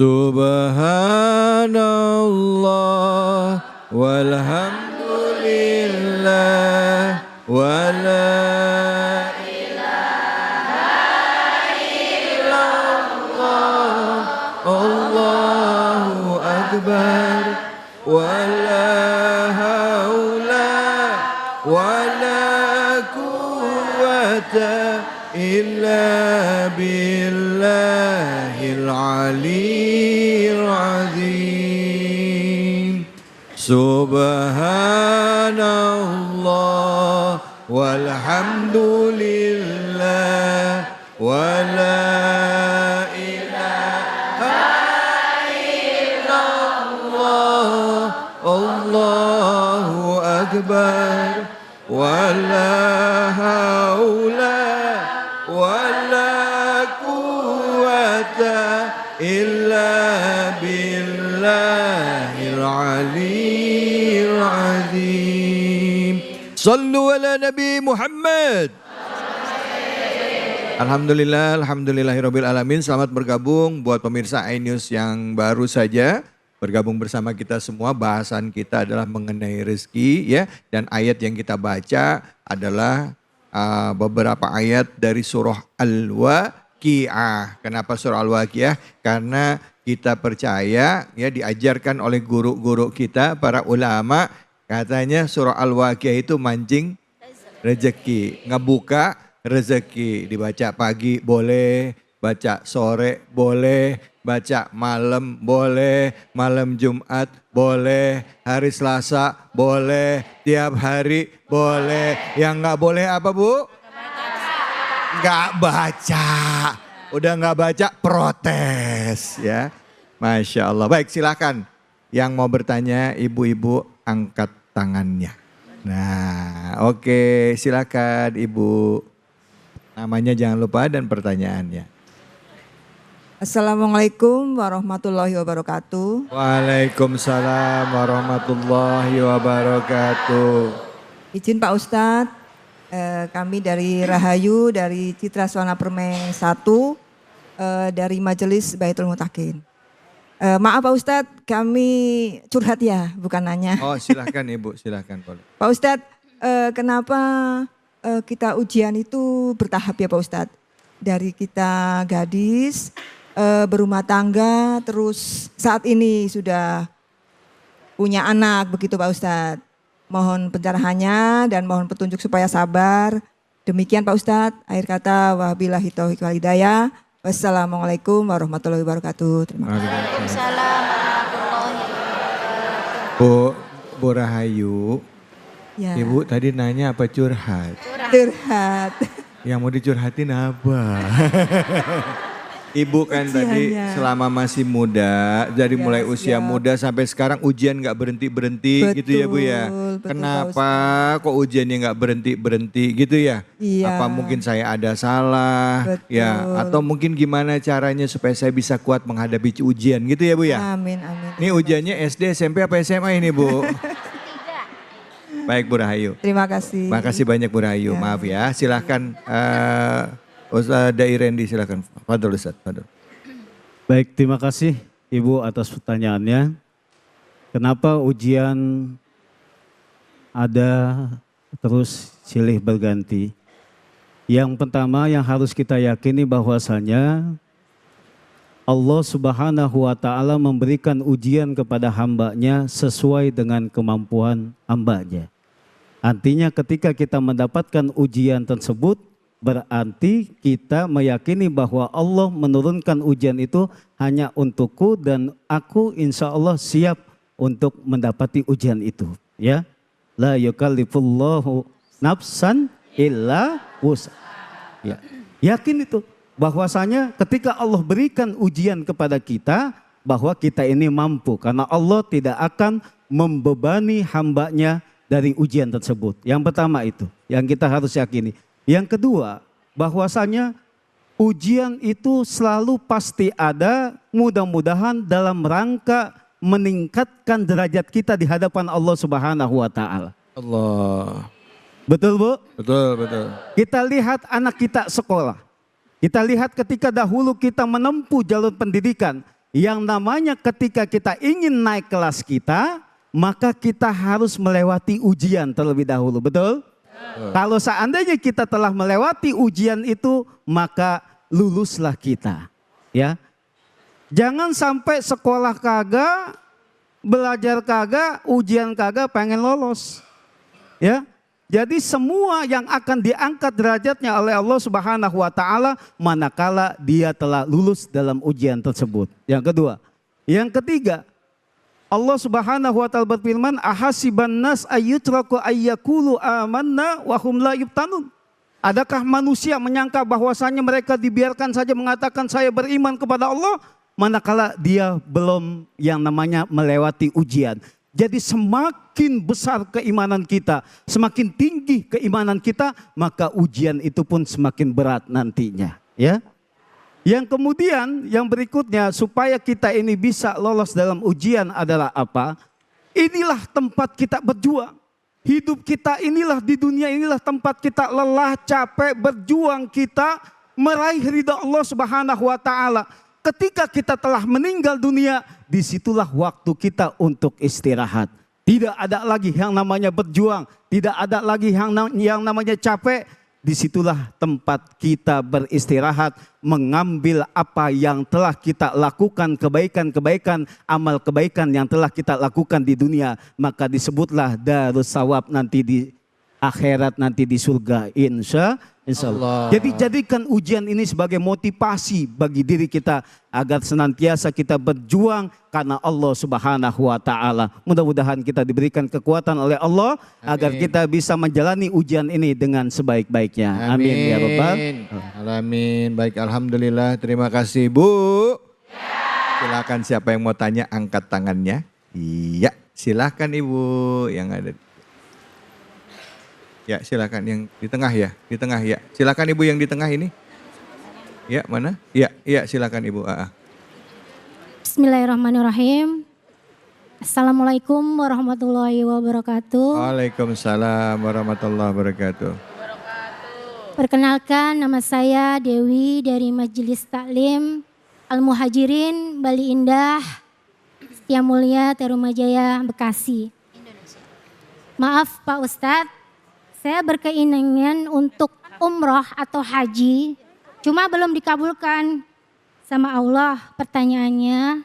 Subhanallah walhamdulillah wala ilaha illallah Allahu akbar wala haula wala quwwata illa billahil aliyyil azim. Subhanallah walhamdulillah wala ilaha illallah Allahu akbar wala haula wala quwwata illa billahil aliyyil azim. Sallu ala Nabi Muhammad. Alhamdulillahirabbil alamin. Selamat bergabung buat pemirsa iNews yang baru saja bergabung bersama kita semua. Bahasan kita adalah mengenai rezeki ya, dan ayat yang kita baca adalah beberapa ayat dari surah Al-Waqiah. Kenapa surah Al-Waqiah? Karena kita percaya ya, diajarkan oleh guru-guru kita para ulama, katanya surah Al-Waqiah itu mancing rezeki, ngebuka rezeki. Dibaca pagi boleh, baca sore boleh, baca malam boleh, malam Jumat boleh, hari Selasa boleh, tiap hari boleh. Yang nggak boleh apa Bu? Nggak baca. Udah nggak baca protes ya. Masya Allah. Baik, silakan. Yang mau bertanya ibu-ibu angkat tangannya. Nah oke, silakan Ibu. Namanya jangan lupa dan pertanyaannya. Assalamualaikum warahmatullahi wabarakatuh. Waalaikumsalam warahmatullahi wabarakatuh. Izin Pak Ustadz, kami dari Rahayu, dari Citra Suwana Permeng 1, dari Majelis Baitul Mutakin. Maaf Pak Ustadz, kami curhat ya, bukan nanya. Oh silahkan Ibu, silahkan boleh. Pak Ustadz, kenapa kita ujian itu bertahap ya Pak Ustadz? Dari kita gadis, berumah tangga, terus saat ini sudah punya anak, begitu Pak Ustadz. Mohon pencerahannya dan mohon petunjuk supaya sabar. Demikian Pak Ustadz, akhir kata wabillahi taufiq wal hidayah. Wassalamualaikum warahmatullahi wabarakatuh. Terima kasih. Waalaikumsalam warahmatullahi wabarakatuh. Bu Rahayu, Ya. Ibu tadi nanya apa curhat? Curhat. Yang mau dicurhatin apa? Ibu kan tadi Ujiannya. selama masih muda, dari Ya, mulai usia siap. muda sampai sekarang ujian nggak berhenti-berhenti gitu ya Bu ya. Betul, Kenapa kok ujiannya nggak berhenti-berhenti gitu ya? Iya. Apa mungkin saya ada salah ya? Betul. Atau mungkin gimana caranya supaya saya bisa kuat menghadapi ujian gitu ya Bu ya? Amin, amin. Ini ujiannya SD, SMP apa SMA ini Bu? Baik Bu Rahayu. Terima kasih. Makasih banyak Bu Rahayu. Ya. Maaf ya. Silakan Ustaz Dai Rendi, silakan. Fadol Ustaz, fadol. Baik, terima kasih Ibu atas pertanyaannya. Kenapa ujian ada terus silih berganti? Yang pertama yang harus kita yakini bahwasanya Allah Subhanahu wa Ta'ala memberikan ujian kepada hambanya sesuai dengan kemampuan hambanya. Artinya ketika kita mendapatkan ujian tersebut, berarti kita meyakini bahwa Allah menurunkan ujian itu hanya untukku dan aku insya Allah siap untuk mendapati ujian itu. Ya, la yukallifullahu nafsan illa wus'aha. Ya, yakin itu bahwasanya ketika Allah berikan ujian kepada kita bahwa kita ini mampu karena Allah tidak akan membebani hambanya dari ujian tersebut. Yang pertama itu yang kita harus yakini. Yang kedua, bahwasanya ujian itu selalu pasti ada, mudah-mudahan dalam rangka meningkatkan derajat kita di hadapan Allah Subhanahu wa Ta'ala. Allah. Betul Bu? Betul, betul. Kita lihat anak kita sekolah. Kita lihat ketika dahulu kita menempuh jalur pendidikan, yang namanya ketika kita ingin naik kelas kita, maka kita harus melewati ujian terlebih dahulu, betul? Kalau seandainya kita telah melewati ujian itu, maka luluslah kita, ya. Jangan sampai sekolah kagak, belajar kagak, ujian kagak, pengen lolos, ya. Jadi semua yang akan diangkat derajatnya oleh Allah Subhanahu wa taala manakala dia telah lulus dalam ujian tersebut. Yang kedua. Yang ketiga, Allah Subhanahu wa taala berfirman, ahasiban nas ayyutraku ayyakulu amanna wa hum la yuftanun. Adakah manusia menyangka bahwasanya mereka dibiarkan saja mengatakan saya beriman kepada Allah manakala dia belum yang namanya melewati ujian. Jadi semakin besar keimanan kita, semakin tinggi keimanan kita, maka ujian itu pun semakin berat nantinya, ya. Yang kemudian, yang berikutnya supaya kita ini bisa lolos dalam ujian adalah apa? Inilah tempat kita berjuang. Hidup kita inilah di dunia inilah tempat kita lelah, capek, berjuang kita meraih ridha Allah Subhanahu wa taala. Ketika kita telah meninggal dunia, disitulah waktu kita untuk istirahat. Tidak ada lagi yang namanya berjuang, tidak ada lagi yang namanya capek. Disitulah tempat kita beristirahat, mengambil apa yang telah kita lakukan, kebaikan-kebaikan, amal kebaikan yang telah kita lakukan di dunia. Maka disebutlah darus sawab nanti di akhirat, nanti di surga, insya Allah. Jadi jadikan ujian ini sebagai motivasi bagi diri kita agar senantiasa kita berjuang karena Allah Subhanahu wa taala. Mudah-mudahan kita diberikan kekuatan oleh Allah agar kita bisa menjalani ujian ini dengan sebaik-baiknya. Amin ya rabbal alamin. Baik, alhamdulillah. Terima kasih, Bu. Silakan siapa yang mau tanya angkat tangannya. Iya, silakan Ibu yang ada. Ya, silakan yang di tengah ya, di tengah ya. Silakan Ibu yang di tengah ini. Ya, mana? Ya, ya silakan Ibu. Bismillahirrahmanirrahim. Assalamualaikum warahmatullahi wabarakatuh. Waalaikumsalam warahmatullahi wabarakatuh. Perkenalkan, nama saya Dewi dari Majelis Taklim Al-Muhajirin Bali Indah, Setia Mulia, Terumajaya, Bekasi. Maaf Pak Ustadz, saya berkeinginan untuk umroh atau haji, cuma belum dikabulkan sama Allah. Pertanyaannya,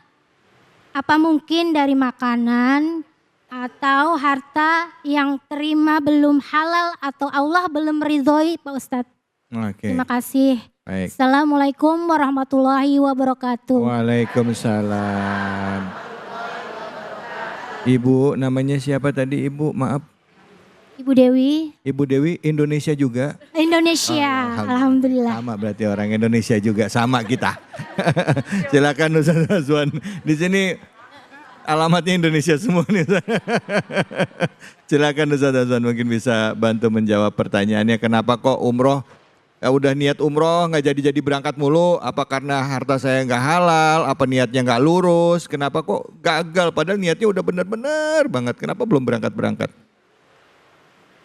apa mungkin dari makanan atau harta yang terima belum halal atau Allah belum ridhoi Pak Ustadz? Oke. Terima kasih. Baik. Assalamualaikum warahmatullahi wabarakatuh. Waalaikumsalam. Ibu namanya siapa tadi Ibu? Maaf. Ibu Dewi. Ibu Dewi Indonesia juga? Indonesia, alhamdulillah. Sama berarti orang Indonesia juga, sama kita. Silakan Ustaz Azwan. Di sini alamatnya Indonesia semua nih. Silakan Ustaz Azwan mungkin bisa bantu menjawab pertanyaannya. Kenapa kok umroh? Ya udah niat umroh nggak jadi berangkat mulu? Apa karena harta saya nggak halal? Apa niatnya nggak lurus? Kenapa kok gagal? Padahal niatnya udah benar-benar banget. Kenapa belum berangkat?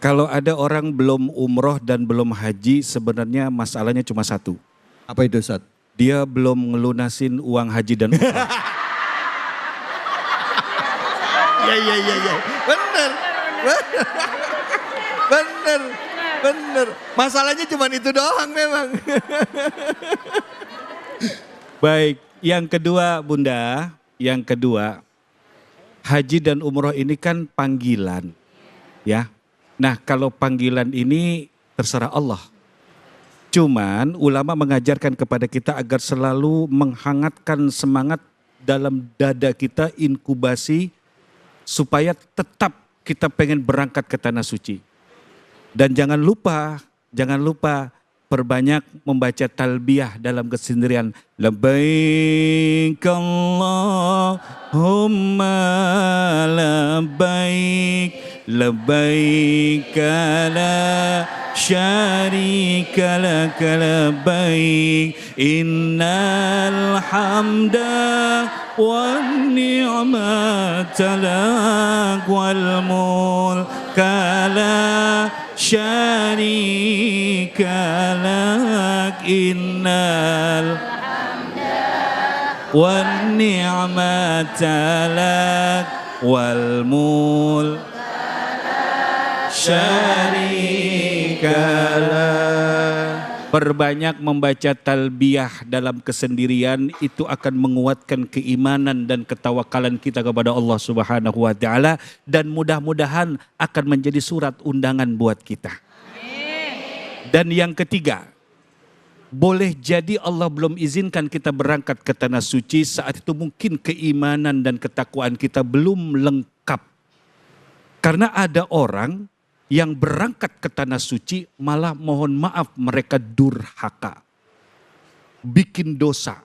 Kalau ada orang belum umroh dan belum haji, sebenarnya masalahnya cuma satu. Apa itu Ustaz? Dia belum ngelunasin uang haji dan umroh. Ya. Bener. Masalahnya cuma itu doang memang. Baik, yang kedua Bunda, haji dan umroh ini kan panggilan, ya. Nah, kalau panggilan ini terserah Allah. Cuman ulama mengajarkan kepada kita agar selalu menghangatkan semangat dalam dada kita, inkubasi supaya tetap kita pengen berangkat ke tanah suci. Dan jangan lupa perbanyak membaca talbiyah dalam kesendirian. Labbaik Allahumma labbaik, labbaik la syarika lak labbaik, innal hamda wan ni'mata lak wal mulka la syarika lak, innal wan ni'mata lak wal mul syarikalah. Perbanyak membaca talbiyah dalam kesendirian itu akan menguatkan keimanan dan ketawakalan kita kepada Allah Subhanahu wa taala dan mudah-mudahan akan menjadi surat undangan buat kita. Dan yang ketiga, boleh jadi Allah belum izinkan kita berangkat ke tanah suci saat itu mungkin keimanan dan ketakwaan kita belum lengkap. Karena ada orang yang berangkat ke tanah suci malah mohon maaf mereka durhaka. Bikin dosa,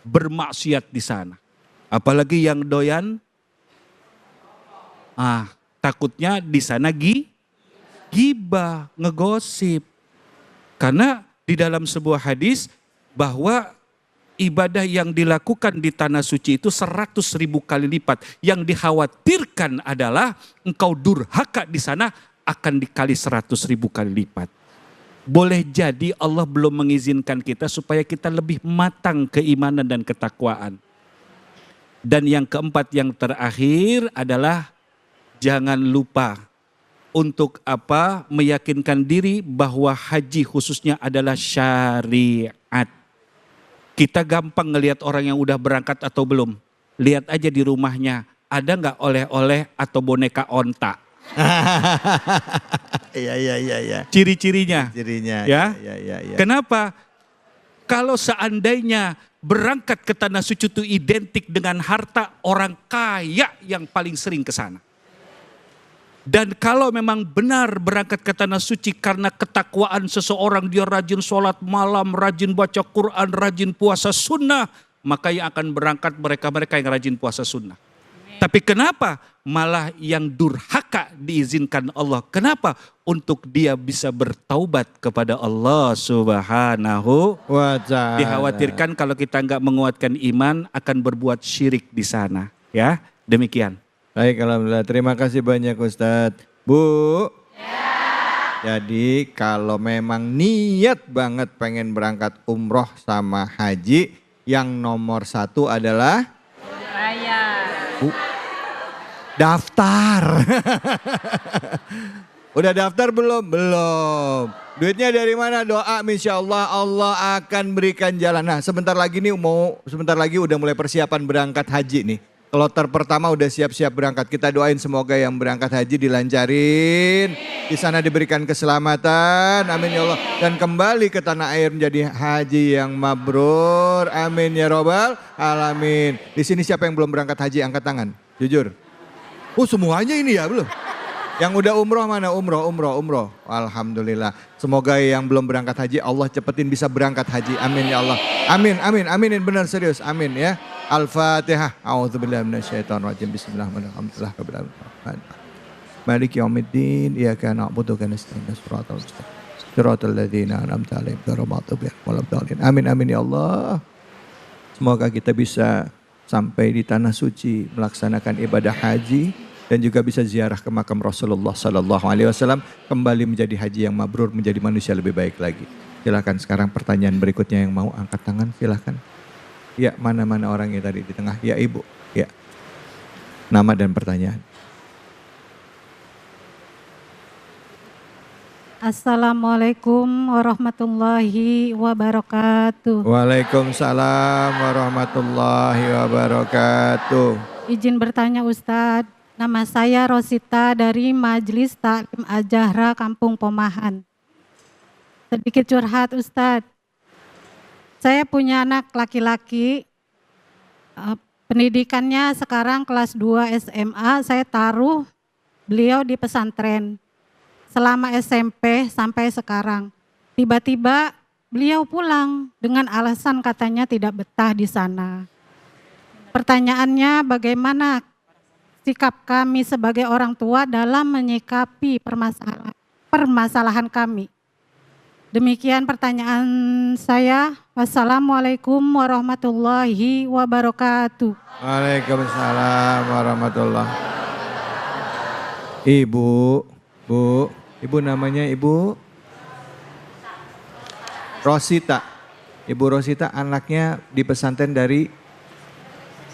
bermaksiat di sana. Apalagi yang doyan, takutnya di sana gibah, ngegosip. Karena di dalam sebuah hadis bahwa ibadah yang dilakukan di tanah suci itu 100.000 kali lipat. Yang dikhawatirkan adalah engkau durhaka di sana akan dikali 100.000 kali lipat. Boleh jadi Allah belum mengizinkan kita supaya kita lebih matang keimanan dan ketakwaan. Dan yang keempat yang terakhir adalah jangan lupa untuk meyakinkan diri bahwa haji khususnya adalah syariat. Kita gampang ngelihat orang yang udah berangkat atau belum. Lihat aja di rumahnya, ada nggak oleh-oleh atau boneka onta? Iya. Ciri-cirinya. Ya. Iya. Kenapa? Kalau seandainya berangkat ke tanah suci itu identik dengan harta, orang kaya yang paling sering ke sana. Dan kalau memang benar berangkat ke tanah suci karena ketakwaan seseorang, dia rajin sholat malam, rajin baca Quran, rajin puasa sunnah, maka yang akan berangkat mereka-mereka yang rajin puasa sunnah. Tapi kenapa malah yang durhaka diizinkan Allah? Kenapa? Untuk dia bisa bertaubat kepada Allah Subhanahu wa ta'ala. Dikhawatirkan kalau kita nggak menguatkan iman akan berbuat syirik di sana. Ya, demikian. Baik, alhamdulillah. Terima kasih banyak Ustadz. Bu. Jadi kalau memang niat banget pengen berangkat umroh sama haji, yang nomor 1 adalah daftar. Udah daftar belum? Belum. Duitnya dari mana? Doa, insya Allah Allah akan berikan jalan. Nah sebentar lagi udah mulai persiapan berangkat haji nih. Kloter pertama udah siap-siap berangkat. Kita doain semoga yang berangkat haji dilancarin. Di sana diberikan keselamatan. Amin ya Allah. Dan kembali ke tanah air menjadi haji yang mabrur. Amin ya robbal alamin. Di sini siapa yang belum berangkat haji? Angkat tangan. Jujur. Oh semuanya ini ya belum? Yang udah umroh mana? Umroh. Alhamdulillah. Semoga yang belum berangkat haji Allah cepetin bisa berangkat haji. Amin ya Allah. Aminin benar serius. Amin ya. Al-Fatihah. A'udzubillahi minasyaitonirrajim. Bismillahirrahmanirrahim. Maliki yaumiddin. Iyyaka na'budu wa nasta'in. Shiratal ladzina an'amta 'alaihim ghairil maghdubi 'alaihim waladdallin. Amin ya Allah. Semoga kita bisa sampai di tanah suci melaksanakan ibadah haji dan juga bisa ziarah ke makam Rasulullah sallallahu alaihi wasallam, kembali menjadi haji yang mabrur, menjadi manusia lebih baik lagi. Silakan sekarang pertanyaan berikutnya yang mau angkat tangan silakan. Ya, mana orangnya tadi di tengah? Ya, Ibu. Ya. Nama dan pertanyaan. Assalamualaikum warahmatullahi wabarakatuh. Waalaikumsalam warahmatullahi wabarakatuh. Izin bertanya Ustadz, nama saya Rosita dari Majelis Taklim Al-Jahra Kampung Pomahan. Sedikit curhat Ustadz, saya punya anak laki-laki, pendidikannya sekarang kelas 2 SMA, saya taruh beliau di pesantren. Selama SMP sampai sekarang, tiba-tiba beliau pulang dengan alasan katanya tidak betah di sana. Pertanyaannya bagaimana sikap kami sebagai orang tua dalam menyikapi permasalahan kami? Demikian pertanyaan saya. Wassalamualaikum warahmatullahi wabarakatuh. Waalaikumsalam warahmatullahi wabarakatuh. Ibu namanya Ibu Rosita. Ibu Rosita anaknya di pesantren dari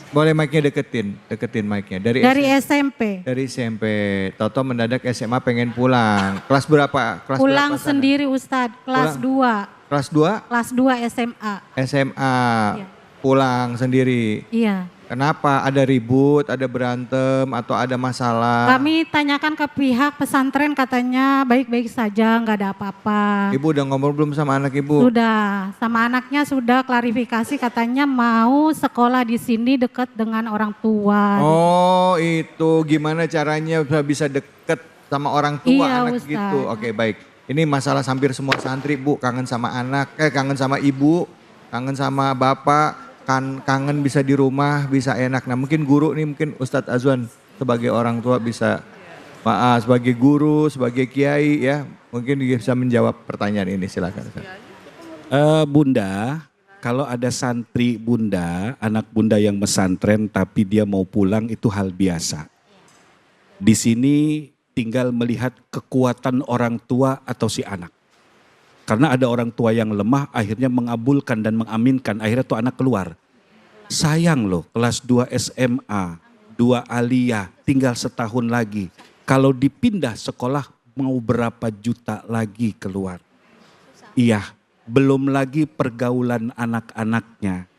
Boleh mic-nya deketin mic-nya. Dari SMP. Dari SMP. Toto mendadak SMA pengen pulang. Kelas berapa? Pulang sana? sendiri Ustadz, kelas 2. Kelas 2? Kelas 2 SMA. SMA. Iya. Pulang sendiri. Iya. Kenapa? Ada ribut, ada berantem, atau ada masalah? Kami tanyakan ke pihak pesantren katanya baik-baik saja, nggak ada apa-apa. Ibu udah ngomong belum sama anak ibu? Sudah, sama anaknya sudah klarifikasi katanya mau sekolah di sini dekat dengan orang tua. Oh itu gimana caranya bisa deket sama orang tua Iya, anak Ustaz. gitu. Oke baik. Ini masalah hampir semua santri Bu, kangen sama anak, kangen sama ibu, kangen sama bapak, kangen bisa di rumah, bisa enak. Nah mungkin guru nih, mungkin Ustadz Azwan sebagai orang tua bisa, sebagai guru, sebagai kiai ya, mungkin bisa menjawab pertanyaan ini, silakan. Bunda, kalau ada santri bunda, anak bunda yang mesantren tapi dia mau pulang itu hal biasa. Di sini tinggal melihat kekuatan orang tua atau si anak. Karena ada orang tua yang lemah akhirnya mengabulkan dan mengaminkan, akhirnya tuh anak keluar. Sayang loh, kelas 2 SMA, 2 aliyah, tinggal setahun lagi. Kalau dipindah sekolah mau berapa juta lagi keluar. Iya, belum lagi pergaulan anak-anaknya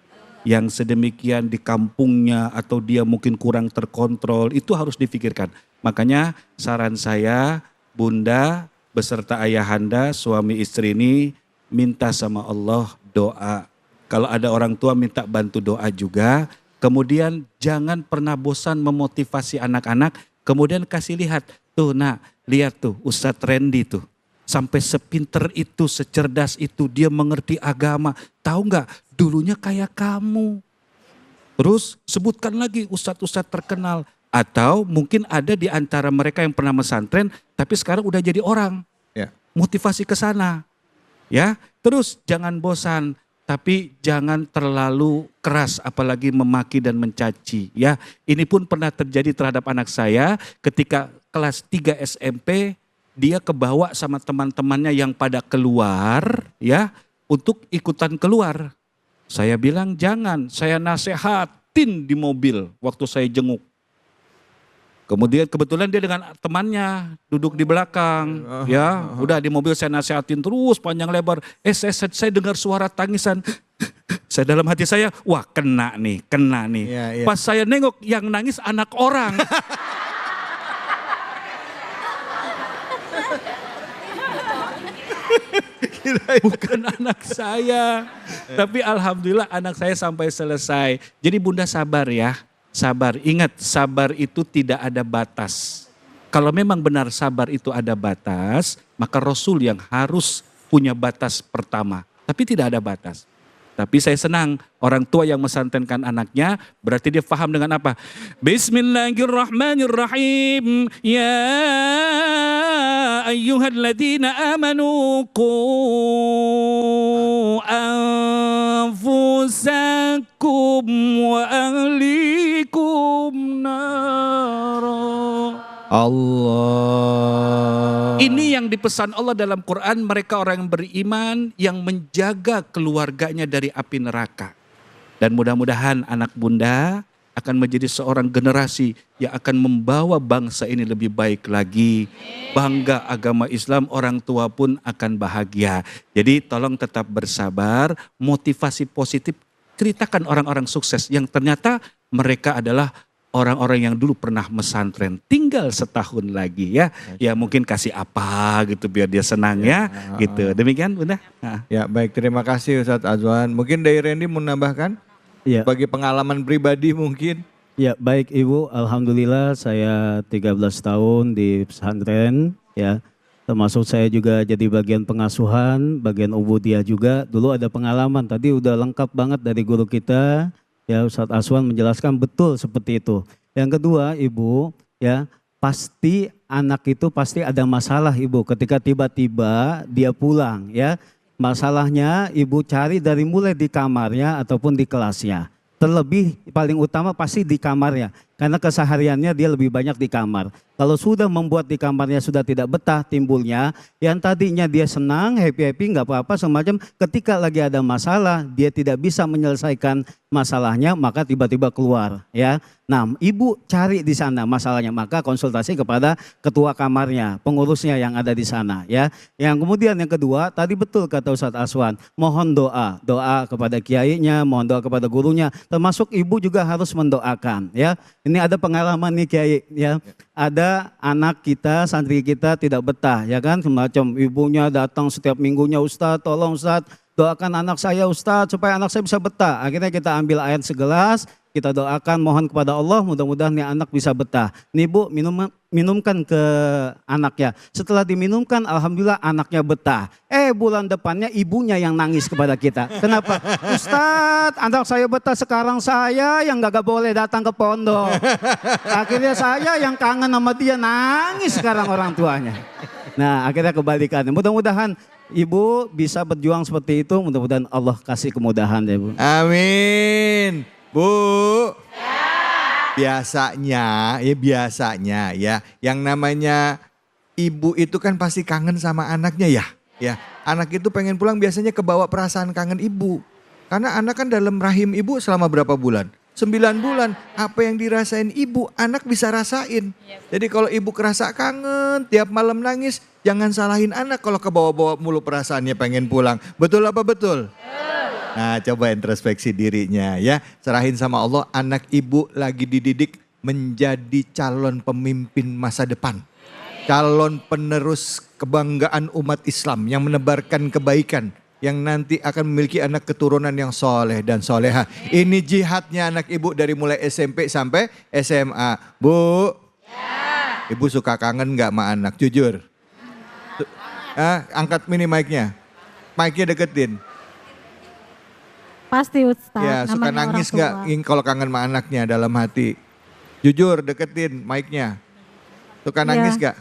yang sedemikian di kampungnya atau dia mungkin kurang terkontrol, itu harus difikirkan. Makanya saran saya, Bunda beserta ayahanda, suami istri ini minta sama Allah doa. Kalau ada orang tua minta bantu doa juga. Kemudian jangan pernah bosan memotivasi anak-anak. Kemudian kasih lihat, tuh nak, lihat tuh Ustadz Randy tuh. Sampai sepinter itu, secerdas itu, dia mengerti agama. Tahu nggak? Dulunya kayak kamu. Terus sebutkan lagi ustadz-ustadz terkenal. Atau mungkin ada di antara mereka yang pernah mesantren, tapi sekarang udah jadi orang. Ya. Motivasi ke sana. Ya, terus jangan bosan, tapi jangan terlalu keras, apalagi memaki dan mencaci. Ya, ini pun pernah terjadi terhadap anak saya ketika kelas 3 SMP. Dia kebawa sama teman-temannya yang pada keluar ya untuk ikutan keluar. Saya bilang jangan, saya nasehatin di mobil waktu saya jenguk. Kemudian kebetulan dia dengan temannya duduk di belakang ya. Udah di mobil saya nasehatin terus panjang lebar. Saya dengar suara tangisan. Saya dalam hati saya, wah kena nih. Iya, iya. Pas saya nengok yang nangis anak orang. Bukan anak saya. Tapi alhamdulillah anak saya sampai selesai. Jadi Bunda sabar ya. Sabar. Ingat, sabar itu tidak ada batas. Kalau memang benar sabar itu ada batas, maka Rasul yang harus punya batas pertama. Tapi tidak ada batas. Tapi saya senang orang tua yang mesantrenkan anaknya, berarti dia paham dengan apa? Bismillahirrahmanirrahim. Ya ayyuhalladzina amanu qu anfusakum wa ahlikum nara. Allah. Ini yang dipesan Allah dalam Quran, mereka orang yang beriman yang menjaga keluarganya dari api neraka. Dan mudah-mudahan anak Bunda akan menjadi seorang generasi yang akan membawa bangsa ini lebih baik lagi. Bangga agama Islam, orang tua pun akan bahagia. Jadi tolong tetap bersabar, motivasi positif, ceritakan orang-orang sukses yang ternyata mereka adalah orang-orang yang dulu pernah mesantren, tinggal setahun lagi ya. Ya mungkin kasih apa gitu biar dia senang ya gitu. Demikian Bunda. Ya baik, terima kasih Ustadz Azwan. Mungkin dari Randy mau menambahkan? Ya. Bagi pengalaman pribadi mungkin. Ya baik Ibu, Alhamdulillah saya 13 tahun di pesantren ya. Termasuk saya juga jadi bagian pengasuhan, bagian ubudiyah juga. Dulu ada pengalaman, tadi udah lengkap banget dari guru kita. Ya Ustadz Azwan menjelaskan betul seperti itu. Yang kedua Ibu, ya pasti anak itu pasti ada masalah Ibu ketika tiba-tiba dia pulang ya. Masalahnya Ibu cari dari mulai di kamarnya ataupun di kelasnya. Terlebih paling utama pasti di kamarnya. Karena kesehariannya dia lebih banyak di kamar. Kalau sudah membuat di kamarnya sudah tidak betah timbulnya, yang tadinya dia senang, happy-happy, nggak apa-apa semacam, ketika lagi ada masalah, dia tidak bisa menyelesaikan masalahnya, maka tiba-tiba keluar. Ya, nah ibu cari di sana masalahnya, maka konsultasi kepada ketua kamarnya, pengurusnya yang ada di sana. Ya, yang kemudian yang kedua, tadi betul kata Ustadz Aswan, mohon doa kepada kiainya, mohon doa kepada gurunya, termasuk ibu juga harus mendoakan. Ya, ini ada pengalaman nih kiai, ya, ada anak kita, santri kita tidak betah, ya kan, semacam ibunya datang setiap minggunya, Ustadz tolong Ustadz doakan anak saya Ustadz supaya anak saya bisa betah. Akhirnya kita ambil air segelas, kita doakan mohon kepada Allah mudah-mudahan nih anak bisa betah. Nih Bu minumkan ke anaknya. Setelah diminumkan alhamdulillah anaknya betah. Bulan depannya ibunya yang nangis kepada kita. Kenapa? Ustadz anak saya betah sekarang saya yang gak boleh datang ke pondok. Akhirnya saya yang kangen sama dia nangis sekarang orang tuanya. Nah akhirnya kebalikannya. Mudah-mudahan ibu bisa berjuang seperti itu. Mudah-mudahan Allah kasih kemudahan ya Bu. Amin. Bu. Biasanya ya yang namanya ibu itu kan pasti kangen sama anaknya ya. Ya, anak itu pengen pulang biasanya kebawa perasaan kangen ibu. Karena anak kan dalam rahim ibu selama berapa bulan? 9 bulan. Apa yang dirasain ibu, anak bisa rasain. Jadi kalau ibu kerasa kangen, tiap malam nangis, jangan salahin anak kalau kebawa-bawa mulu perasaannya pengen pulang. Betul apa betul? Nah, coba introspeksi dirinya ya. Serahin sama Allah, anak ibu lagi dididik menjadi calon pemimpin masa depan. Calon penerus kebanggaan umat Islam yang menebarkan kebaikan. Yang nanti akan memiliki anak keturunan yang soleh dan soleha. Ini jihadnya anak ibu dari mulai SMP sampai SMA. Bu, ibu suka kangen gak sama anak? Jujur. Angkat mini mic-nya. Mic-nya deketin. Pasti Ustadz. Ya, suka namanya nangis orang gak kalau kangen sama anaknya dalam hati? Jujur, deketin mic-nya. Suka nangis gak?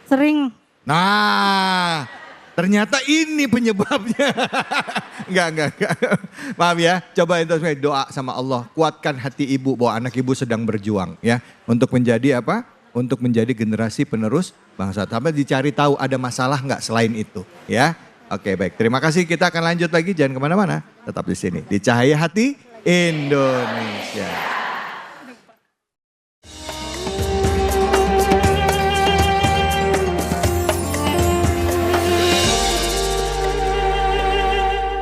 Sering. Nah, ternyata ini penyebabnya. Enggak. Maaf ya, coba introspeksi, doa sama Allah. Kuatkan hati ibu bahwa anak ibu sedang berjuang ya. Untuk menjadi apa? Untuk menjadi generasi penerus bangsa. Tapi dicari tahu ada masalah nggak selain itu ya. Oke baik, terima kasih. Kita akan lanjut lagi, jangan kemana-mana. Tetap di sini, di Cahaya Hati Indonesia.